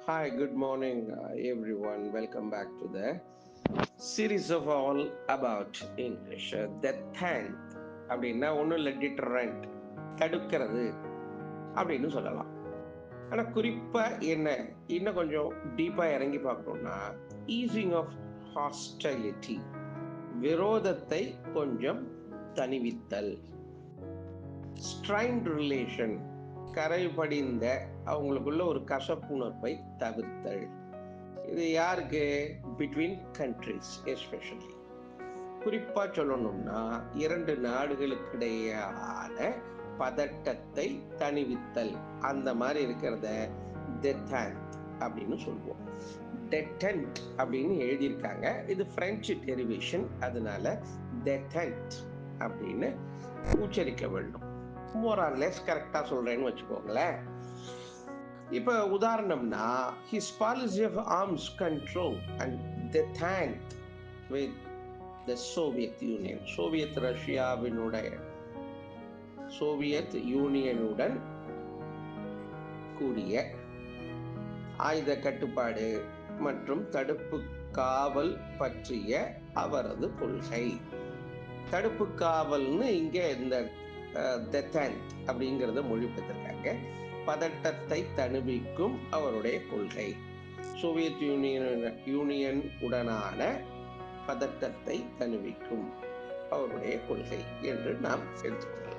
Hi, good morning, everyone. Welcome back to the series of all about English. The tenth அப்படின்னா ஒன்றும் இல்லை, deterrent, தடுக்கிறது அப்படின்னு சொல்லலாம். ஆனால் குறிப்பாக என்ன இன்னும் கொஞ்சம் டீப்பாக இறங்கி பார்க்கணும்னா ஈஸிங் ஆஃப் ஹாஸ்டைலிட்டி, விரோதத்தை கொஞ்சம் தணிவித்தல். ஸ்ட்ரைன்ட் ரிலேஷன், கரை படிந்த அவங்களுக்குள்ள ஒரு கசப்புணர்வை தவிர்த்தல். இது யாருக்கு? Between countries especially. குறிப்பா சொல்லணும்னா இரண்டு நாடுகளுக்கு இடையேயான பதட்டத்தை தணிவித்தல். அந்த மாதிரி இருக்கிறத டெட்டன்ட் அப்படின்னு சொல்லுவோம். டெட்டன்ட் அப்படின்னு எழுதியிருக்காங்க. இது பிரெஞ்சு டெரிவேஷன், அதனால டெட்டன்ட் அப்படின்னு உச்சரிக்க வேண்டும். மோர் ஆர் லெஸ் கரெக்டா சொல்றேன்னு வச்சுக்கோங்களேன். இப்ப உதாரணம்னா his policy of arms control and detente with the Soviet Union, Soviet ரஷ்யாவினுடைய சோவியத் யூனியனுடன் கூடிய ஆயுத கட்டுப்பாடு மற்றும் தடுப்பு காவல் பற்றிய அவரது கொள்கை. தடுப்பு காவல்னு இங்க இந்த டெட்டன்ட் அப்படிங்கிறத மொழிபெயர்த்திருக்காங்க. பதட்டத்தை தணிவிக்கும் அவருடைய கொள்கை. சோவியத் யூனியன் உடனான பதட்டத்தை தணிவிக்கும் அவருடைய கொள்கை என்று நாம் எடுத்துக்கொள்ளலாம்.